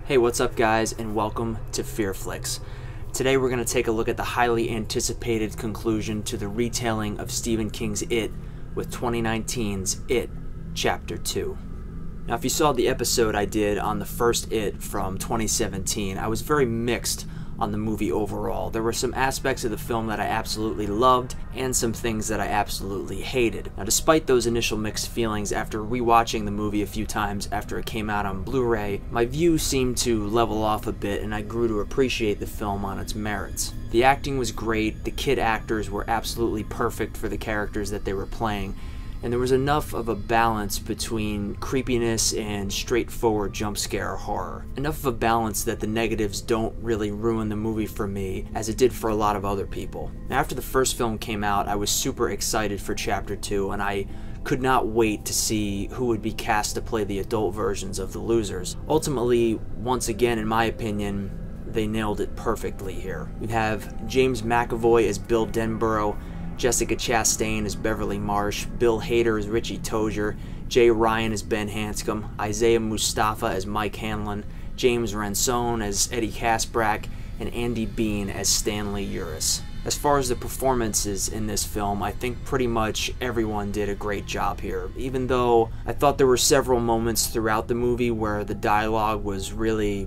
Hey, what's up guys, and welcome to FearFlix. Today we're going to take a look at the highly anticipated conclusion to the retelling of Stephen King's It with 2019's It, Chapter 2. Now if you saw the episode I did on the first It from 2017, I was very mixed on the movie overall. There were some aspects of the film that I absolutely loved and some things that I absolutely hated. Now despite those initial mixed feelings, after rewatching the movie a few times after it came out on Blu-ray, my view seemed to level off a bit and I grew to appreciate the film on its merits. The acting was great, the kid actors were absolutely perfect for the characters that they were playing, and there was enough of a balance between creepiness and straightforward jump scare horror. Enough of a balance that the negatives don't really ruin the movie for me, as it did for a lot of other people. Now, after the first film came out, I was super excited for Chapter 2, and I could not wait to see who would be cast to play the adult versions of the losers. Ultimately, once again, in my opinion, they nailed it perfectly here. We have James McAvoy as Bill Denborough, Jessica Chastain as Beverly Marsh, Bill Hader as Richie Tozier, Jay Ryan as Ben Hanscom, Isaiah Mustafa as Mike Hanlon, James Ransone as Eddie Kaspbrak, and Andy Bean as Stanley Uris. As far as the performances in this film, I think pretty much everyone did a great job here, even though I thought there were several moments throughout the movie where the dialogue was really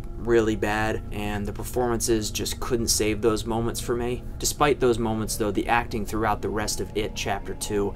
bad, and the performances just couldn't save those moments for me. Despite those moments though, the acting throughout the rest of It Chapter 2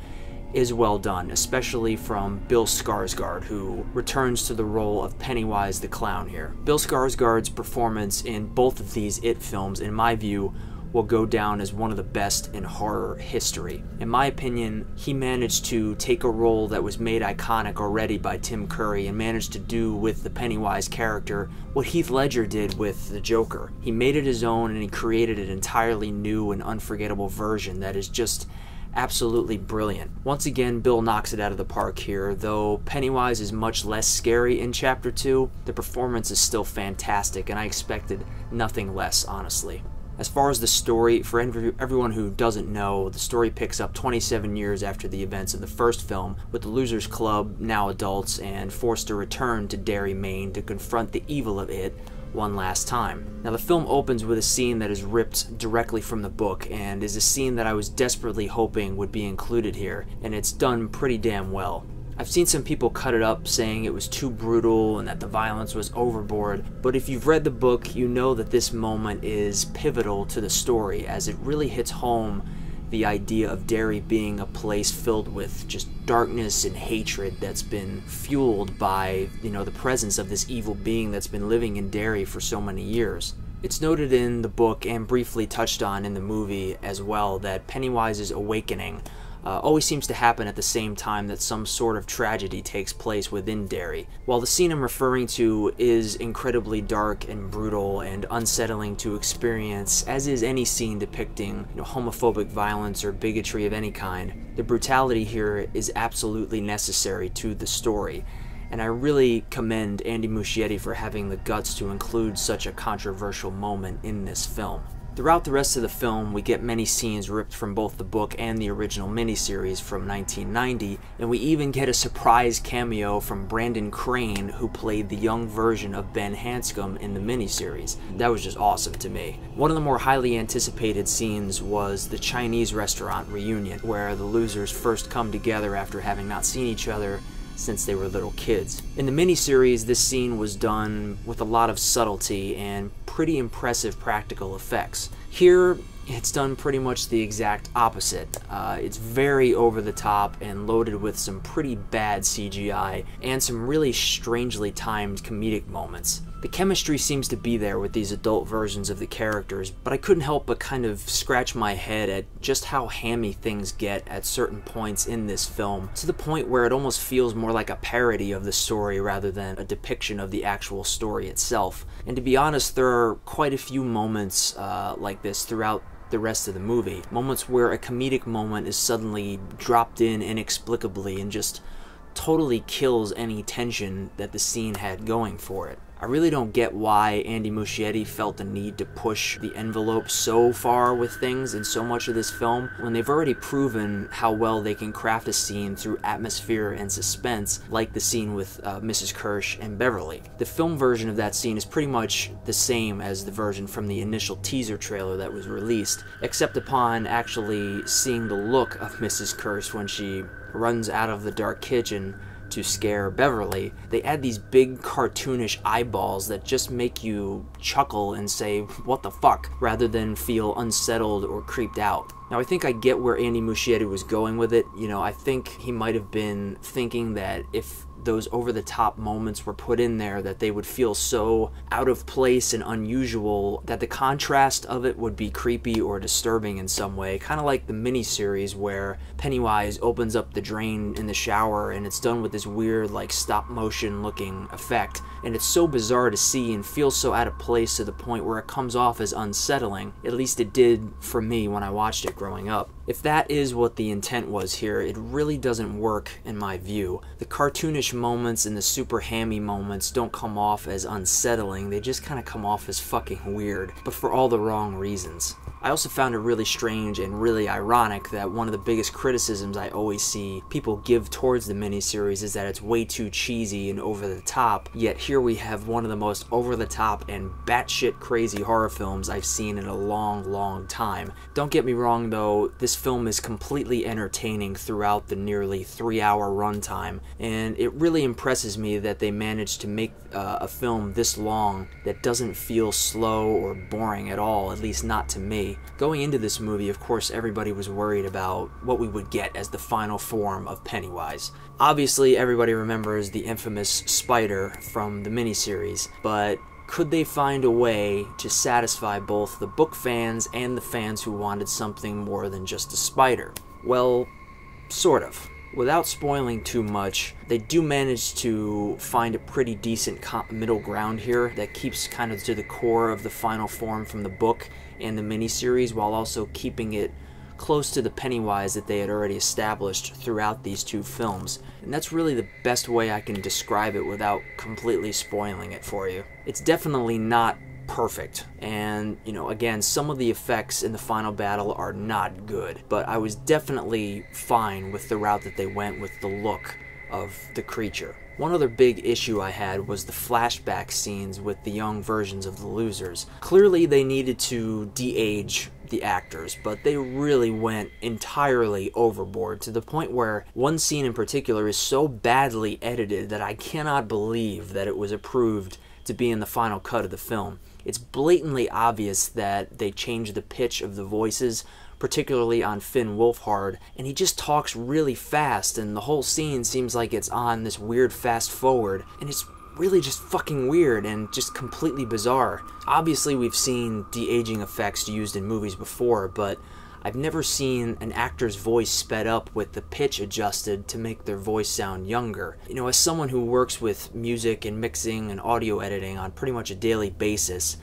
is well done, especially from Bill Skarsgård, who returns to the role of Pennywise the Clown here. Bill Skarsgård's performance in both of these It films, in my view, will go down as one of the best in horror history. In my opinion, he managed to take a role that was made iconic already by Tim Curry and managed to do with the Pennywise character what Heath Ledger did with the Joker. He made it his own and he created an entirely new and unforgettable version that is just absolutely brilliant. Once again, Bill knocks it out of the park here. Though Pennywise is much less scary in Chapter 2, the performance is still fantastic and I expected nothing less, honestly. As far as the story, for everyone who doesn't know, the story picks up 27 years after the events of the first film, with the Losers Club, now adults, and forced to return to Derry, Maine to confront the evil of It one last time. Now the film opens with a scene that is ripped directly from the book, and is a scene that I was desperately hoping would be included here, and it's done pretty damn well. I've seen some people cut it up saying it was too brutal and that the violence was overboard, but if you've read the book, you know that this moment is pivotal to the story, as it really hits home the idea of Derry being a place filled with just darkness and hatred that's been fueled by, the presence of this evil being that's been living in Derry for so many years. It's noted in the book and briefly touched on in the movie as well that Pennywise's awakening always seems to happen at the same time that some sort of tragedy takes place within Derry. While the scene I'm referring to is incredibly dark and brutal and unsettling to experience, as is any scene depicting homophobic violence or bigotry of any kind, the brutality here is absolutely necessary to the story. And I really commend Andy Muschietti for having the guts to include such a controversial moment in this film. Throughout the rest of the film, we get many scenes ripped from both the book and the original miniseries from 1990, and we even get a surprise cameo from Brandon Crane, who played the young version of Ben Hanscom in the miniseries. That was just awesome to me. One of the more highly anticipated scenes was the Chinese restaurant reunion, where the losers first come together after having not seen each other since they were little kids. In the miniseries, this scene was done with a lot of subtlety and pretty impressive practical effects. Here, it's done pretty much the exact opposite. It's very over the top and loaded with some pretty bad CGI and some really strangely timed comedic moments. The chemistry seems to be there with these adult versions of the characters, but I couldn't help but kind of scratch my head at just how hammy things get at certain points in this film, to the point where it almost feels more like a parody of the story rather than a depiction of the actual story itself. And to be honest, there are quite a few moments like this throughout the rest of the movie. Moments where a comedic moment is suddenly dropped in inexplicably and just totally kills any tension that the scene had going for it. I I really don't get why Andy Muschietti felt the need to push the envelope so far with things in so much of this film when they've already proven how well they can craft a scene through atmosphere and suspense, like the scene with Mrs. Kirsch and Beverly. The film version of that scene is pretty much the same as the version from the initial teaser trailer that was released, except upon actually seeing the look of Mrs. Kirsch when she runs out of the dark kitchen to scare Beverly, they add these big cartoonish eyeballs that just make you chuckle and say, what the fuck, rather than feel unsettled or creeped out. Now, I think I get where Andy Muschietti was going with it. You know, I think he might have been thinking that if those over-the-top moments were put in there, that they would feel so out of place and unusual that the contrast of it would be creepy or disturbing in some way. Kind of like the miniseries where Pennywise opens up the drain in the shower and it's done with this weird, like, stop-motion looking effect. And it's so bizarre to see and feels so out of place to the point where it comes off as unsettling. At least it did for me when I watched it growing up. If that is what the intent was here, it really doesn't work in my view. The cartoonish moments and the super hammy moments don't come off as unsettling, they just kind of come off as fucking weird, but for all the wrong reasons. I also found it really strange and really ironic that one of the biggest criticisms I always see people give towards the miniseries is that it's way too cheesy and over the top, yet here we have one of the most over the top and batshit crazy horror films I've seen in a long time. Don't get me wrong though, this film is completely entertaining throughout the nearly 3-hour runtime, and it really impresses me that they managed to make a film this long that doesn't feel slow or boring at all, at least not to me. Going into this movie, of course, everybody was worried about what we would get as the final form of Pennywise. Obviously, everybody remembers the infamous spider from the miniseries, but could they find a way to satisfy both the book fans and the fans who wanted something more than just a spider? Well, sort of. Without spoiling too much, they do manage to find a pretty decent middle ground here that keeps kind of to the core of the final form from the book and the miniseries, while also keeping it close to the Pennywise that they had already established throughout these two films. And that's really the best way I can describe it without completely spoiling it for you. It's definitely not perfect, and you know, again, some of the effects in the final battle are not good, but I was definitely fine with the route that they went with the look of the creature. One other big issue I had was the flashback scenes with the young versions of the losers. Clearly they needed to de-age the actors, but they really went entirely overboard to the point where one scene in particular is so badly edited that I cannot believe that it was approved to be in the final cut of the film. It's blatantly obvious that they changed the pitch of the voices, particularly on Finn Wolfhard, and he just talks really fast, and the whole scene seems like it's on this weird fast forward, and it's really just fucking weird and just completely bizarre. Obviously, we've seen de-aging effects used in movies before, but I've never seen an actor's voice sped up with the pitch adjusted to make their voice sound younger. You know, as someone who works with music and mixing and audio editing on pretty much a daily basis,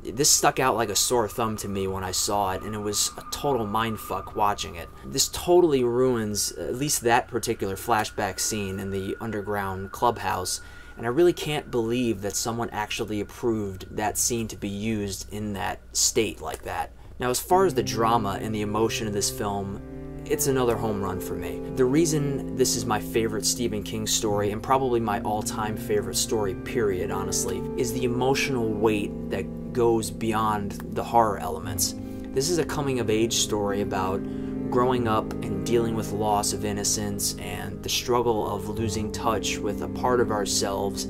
this stuck out like a sore thumb to me when I saw it, and it was a total mindfuck watching it. This totally ruins at least that particular flashback scene in the underground clubhouse, and I really can't believe that someone actually approved that scene to be used in that state like that. Now, as far as the drama and the emotion of this film, it's another home run for me. The reason this is my favorite Stephen King story, and probably my all-time favorite story, period, honestly, is the emotional weight that goes beyond the horror elements. This is a coming-of-age story about growing up and dealing with loss of innocence and the struggle of losing touch with a part of ourselves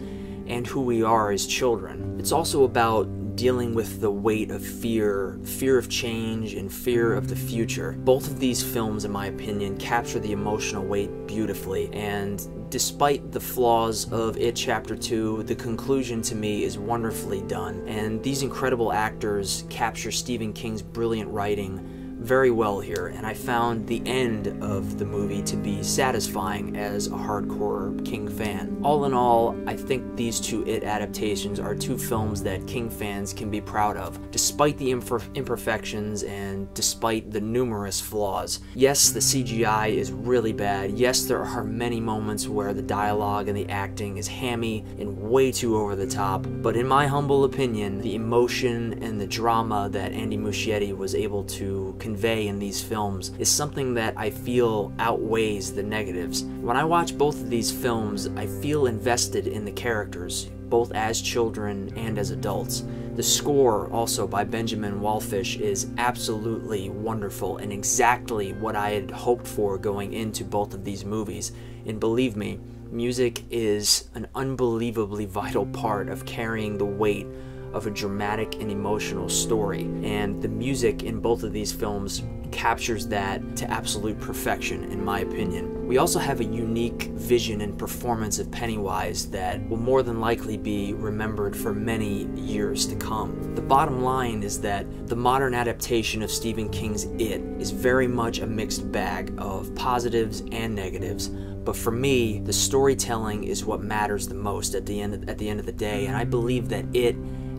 and who we are as children. It's also about dealing with the weight of fear of change, and fear of the future. Both of these films, in my opinion, capture the emotional weight beautifully, and despite the flaws of It Chapter 2, the conclusion to me is wonderfully done, and these incredible actors capture Stephen King's brilliant writing very well here, and I found the end of the movie to be satisfying as a hardcore King fan. All in all, I think these two It adaptations are two films that King fans can be proud of, despite the imperfections and despite the numerous flaws. Yes, the CGI is really bad. Yes, there are many moments where the dialogue and the acting is hammy and way too over the top, but in my humble opinion, the emotion and the drama that Andy Muschietti was able to convey in these films is something that I feel outweighs the negatives. When I watch both of these films, I feel invested in the characters, both as children and as adults. The score, also by Benjamin Wallfisch, is absolutely wonderful and exactly what I had hoped for going into both of these movies. And believe me, music is an unbelievably vital part of carrying the weight of a dramatic and emotional story, and the music in both of these films captures that to absolute perfection, in my opinion. We also have a unique vision and performance of Pennywise that will more than likely be remembered for many years to come. The bottom line is that the modern adaptation of Stephen King's It is very much a mixed bag of positives and negatives, but for me, the storytelling is what matters the most at the end of the day, and I believe that It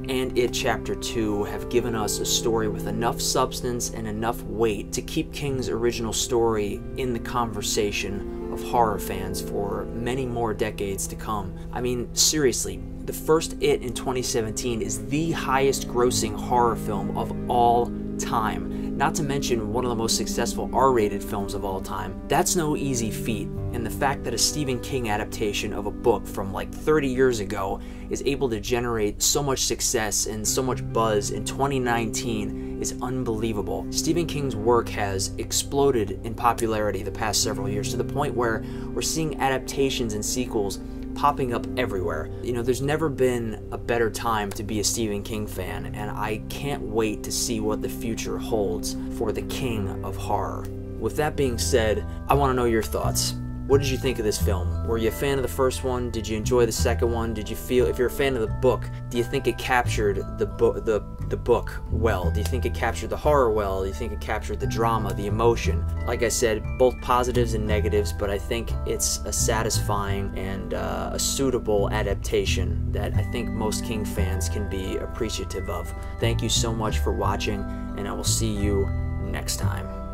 and It Chapter 2 have given us a story with enough substance and enough weight to keep King's original story in the conversation of horror fans for many more decades to come. I mean, seriously, the first It in 2017 is the highest grossing horror film of all time, not to mention one of the most successful R-rated films of all time. That's no easy feat, and the fact that a Stephen King adaptation of a book from like 30 years ago is able to generate so much success and so much buzz in 2019 is unbelievable. Stephen King's work has exploded in popularity the past several years to the point where we're seeing adaptations and sequels popping up everywhere. You know, there's never been a better time to be a Stephen King fan, and I can't wait to see what the future holds for the king of horror. With that being said, I want to know your thoughts. What did you think of this film? Were you a fan of the first one? Did you enjoy the second one? Did you feel, if you're a fan of the book, do you think it captured the book well? Do you think it captured the horror well? Do you think it captured the drama, the emotion? Like I said, both positives and negatives, but I think it's a satisfying and a suitable adaptation that I think most King fans can be appreciative of. Thank you so much for watching, and I will see you next time.